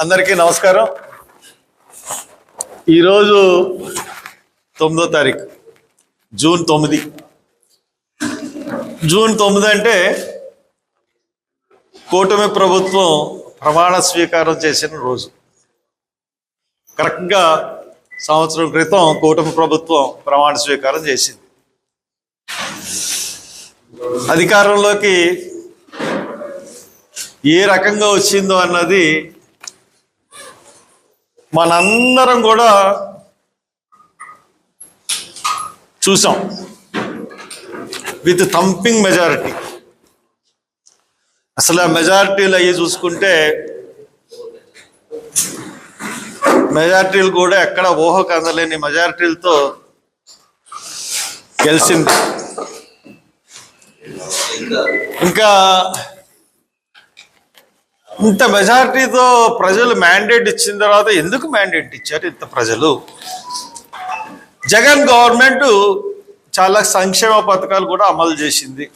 అందరికీ నమస్కారం. ఈరోజు 9వ తారీఖు జూన్ 9. జూన్ 9 అంటే కూటమి ప్రభుత్వం ప్రమాణ స్వీకారం చేసిన రోజు. కరెక్ట్గా సంవత్సరం క్రితం కూటమి ప్రభుత్వం ప్రమాణ స్వీకారం చేసింది. అధికారంలోకి ఏ రకంగా వచ్చిందో అన్నది మనందరం కూడా చూసాం. With thumping majority. అసలు ఆ మెజారిటీలు అయ్యి చూసుకుంటే మెజారిటీలు కూడా ఎక్కడ ఊహకు అందలేని మెజారిటీలతో గెలిచింది. ఇంకా ఇంత మెజారిటీతో ప్రజలు మ్యాండేట్ ఇచ్చిన తర్వాత ఎందుకు మ్యాండేట్ ఇచ్చారు ఇంత ప్రజలు? జగన్ గవర్నమెంట్ చాలా సంక్షేమ పథకాలు కూడా అమలు చేసింది.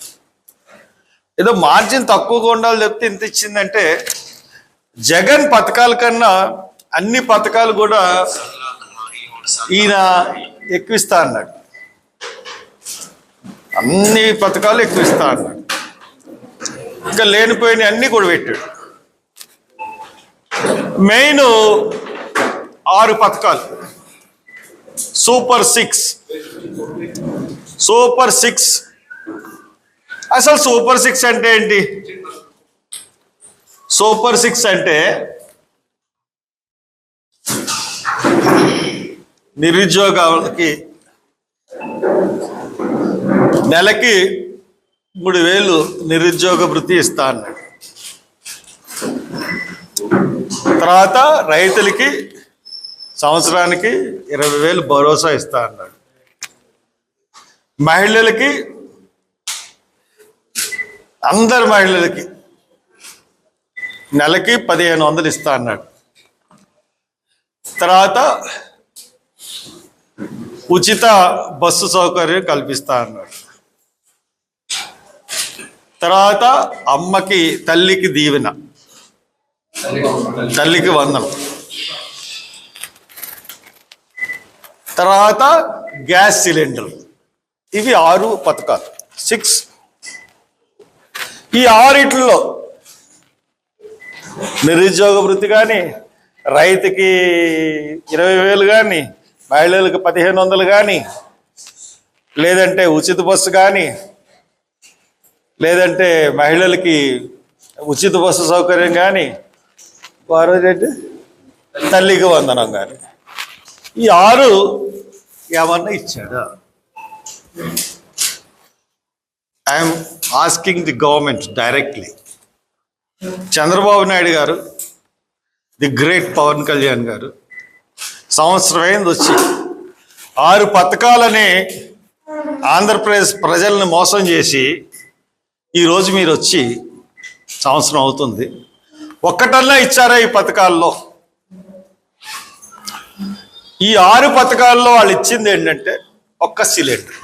ఏదో మార్జిన్ తక్కువగా ఉండాలి చెప్తే ఇంత ఇచ్చిందంటే, జగన్ పథకాల కన్నా అన్ని పథకాలు కూడా ఈయన ఎక్కువిస్తా అన్నాడు. అన్ని పథకాలు ఎక్కువిస్తా అన్నాడు. ఇంకా లేనిపోయిన అన్నీ కూడా పెట్టాడు. మెయిన్ 6 పథకాలు, సూపర్ 6. అసలు సూపర్ 6 అంటే ఏంటి? సూపర్ 6 అంటే నిరుద్యోగాలకి నెలకి 3,000 నిరుద్యోగ భృతి ఇస్తా అన్నాడు. తర్వాత రైతులకి సంవత్సరానికి 20,000 భరోసా ఇస్తా అన్నాడు. మహిళలకి, అందరు మహిళలకి నెలకి 1,500 ఇస్తా అన్నాడు. తర్వాత ఉచిత బస్సు సౌకర్యం కల్పిస్తా అన్నాడు. తర్వాత అమ్మకి, తల్లికి దీవెన, తల్లికి వందనం. తర్వాత గ్యాస్ సిలిండర్. ఇవి 6 పథకాలు, 6. ఈ 6 నిరుద్యోగ వృత్తి కానీ, రైతుకి 20,000 కానీ, మహిళలకు 1,500 కానీ, లేదంటే ఉచిత బస్సు కానీ, లేదంటే మహిళలకి ఉచిత బస్సు సౌకర్యం కానీ, వారోజు తల్లికి వందనం కానీ, ఈ 6 ఏమన్నా ఇచ్చాడా? I'm asking the government directly. Chandrababu Naidu గారు, ది గ్రేట్ పవన్ కళ్యాణ్ గారు సంవత్సరం అయింది వచ్చి 6 పథకాలని ఆంధ్రప్రదేశ్ ప్రజల్ని మోసం చేసి ఈరోజు మీరు వచ్చి సంవత్సరం అవుతుంది. ఒక్కటన్నా ఇచ్చారా ఈ పథకాల్లో? ఈ 6 పథకాల్లో వాళ్ళు ఇచ్చింది ఏంటంటే ఒక్క సిలిండర్.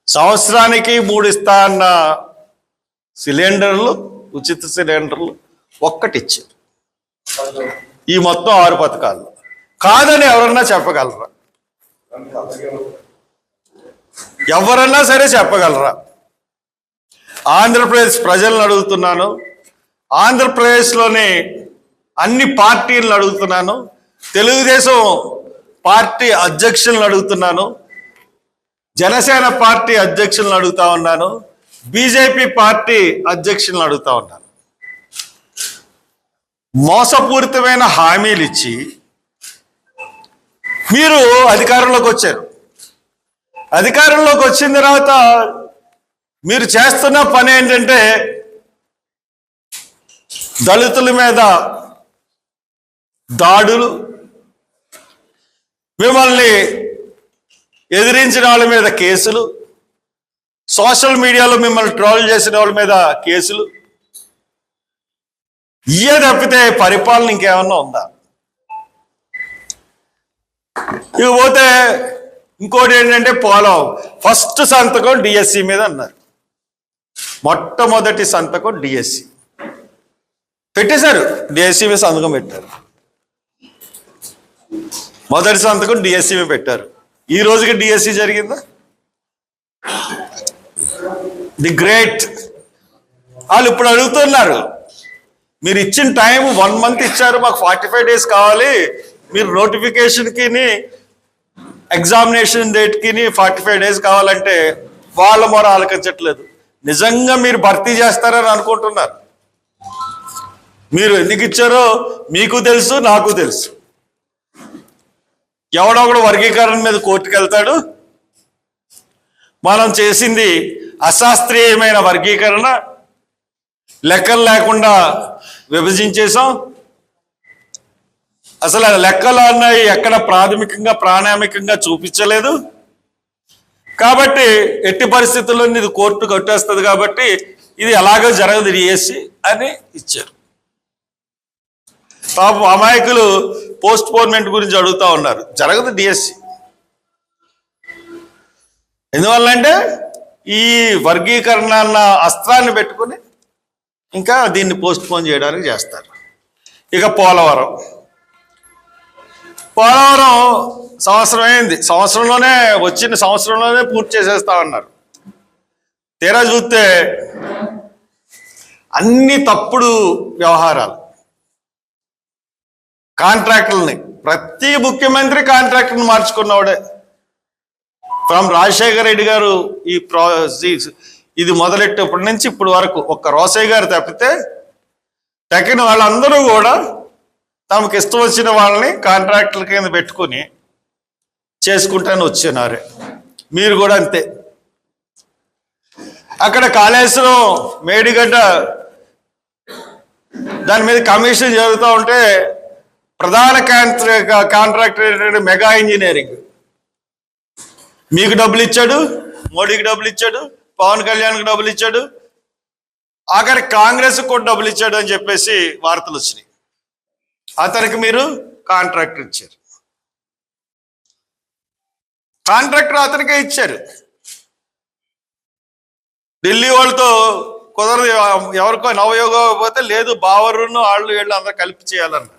సంవత్సరానికి 3 ఇస్తా అన్న సిలిండర్లు, ఉచిత సిలిండర్లు ఒక్కటి ఇచ్చారు ఈ మొత్తం 6 పథకాల్లో. కాదని ఎవరన్నా చెప్పగలరా? ఎవరన్నా సరే చెప్పగలరా? ఆంధ్రప్రదేశ్ ప్రజలను అడుగుతున్నాను, ఆంధ్రప్రదేశ్లోని అన్ని పార్టీలను అడుగుతున్నాను, తెలుగుదేశం పార్టీ అధ్యక్షులను అడుగుతున్నాను, జనసేన పార్టీ అధ్యక్షులను అడుగుతా ఉన్నాను, బీజేపీ పార్టీ అధ్యక్షులను అడుగుతా ఉన్నాను. మోసపూరితమైన హామీలు ఇచ్చి మీరు అధికారంలోకి వచ్చారు. అధికారంలోకి వచ్చిన తర్వాత మీరు చేస్తున్న పని ఏంటంటే దళితుల మీద దాడులు, మిమ్మల్ని ఎదిరించిన వాళ్ళ మీద కేసులు, సోషల్ మీడియాలో మిమ్మల్ని ట్రోల్ చేసిన వాళ్ళ మీద కేసులు. ఇయే తప్పితే పరిపాలన ఇంకేమన్నా ఉందా? ఇకపోతే ఇంకోటి ఏంటంటే పోలవరం ఫస్ట్ సంతకం డిఎస్సి మీద అన్నారు. మొట్టమొదటి సంతకం డిఎస్సి. పెట్టేశారు. డిఎస్సీ సంతకం పెట్టారు. మొదటి సంతకం డిఎస్సీ పెట్టారు. ఈ రోజుకి డిఎస్సీ జరిగిందా? The great. వాళ్ళు ఇప్పుడు అడుగుతున్నారు, మీరు ఇచ్చిన టైం 1 month ఇచ్చారు, మాకు 45 days కావాలి, మీరు నోటిఫికేషన్కి ఎగ్జామినేషన్ డేట్కి 45 days కావాలంటే వాళ్ళ మొర ఆలకించట్లేదు. నిజంగా మీరు భర్తీ చేస్తారని అనుకుంటున్నారు. మీరు ఎందుకు ఇచ్చారో మీకు తెలుసు, నాకు తెలుసు. ఎవడొకడు వర్గీకరణ మీద కోర్టుకు వెళ్తాడు. మనం చేసింది అశాస్త్రీయమైన వర్గీకరణ, లెక్కలు లేకుండా విభజించేసాం. అసలు లెక్కలు అన్నవి ఎక్కడ ప్రాథమికంగా ప్రామాణికంగా చూపించలేదు. కాబట్టి ఎట్టి పరిస్థితుల్లో ఇది కోర్టు కట్టేస్తుంది, కాబట్టి ఇది ఎలాగో జరగదు డిఎస్సి అని ఇచ్చారు. పాపం అమాయకులు పోస్ట్ పోన్మెంట్ గురించి అడుగుతా ఉన్నారు. జరగదు డిఎస్సి. ఎందువల్లంటే ఈ వర్గీకరణ అన్న అస్త్రాన్ని పెట్టుకుని ఇంకా దీన్ని పోస్ట్ పోన్ చేయడానికి చేస్తారు. ఇక పోలవరం సంవత్సరం అయింది. వచ్చిన సంవత్సరంలోనే పూర్తి చేసేస్తా ఉన్నారు. తీరా చూస్తే అన్ని తప్పుడు వ్యవహారాలు. కాంట్రాక్టులని ప్రతి ముఖ్యమంత్రి కాంట్రాక్టుని మార్చుకున్నవాడే. ఫ్రమ్ రాజశేఖర రెడ్డి గారు ఇది మొదలెట్టేప్పటి నుంచి ఇప్పటి వరకు ఒక్క రోసయ్య గారు తప్పితే తగిన వాళ్ళందరూ కూడా తమకు ఇష్టం వచ్చిన వాళ్ళని కాంట్రాక్టుల కింద పెట్టుకుని చేసుకుంటాను వచ్చినారే. మీరు కూడా అంతే. అక్కడ కాళేశ్వరం మేడిగడ్డ దాని మీద కమిషన్ జరుగుతూ ఉంటే ప్రధాన కాంట్రాక్టర్ మెగా ఇంజనీరింగ్. మీకు డబ్బులు ఇచ్చాడు, మోడీకి డబ్బులు ఇచ్చాడు, పవన్ కళ్యాణ్కి డబ్బులు ఇచ్చాడు, ఆఖరి కాంగ్రెస్కి కూడా డబ్బులు ఇచ్చాడు అని చెప్పేసి వార్తలు వచ్చినాయి. అతనికి మీరు కాంట్రాక్టర్ ఇచ్చారు. కాంట్రాక్టర్ అతనికే ఇచ్చారు. ఢిల్లీ వాళ్ళతో కుదరదు, ఎవరికో నవయోగం పోతే లేదు, బావరును వాళ్ళు వీళ్ళు అందరూ కలిపి చేయాలన్నారు.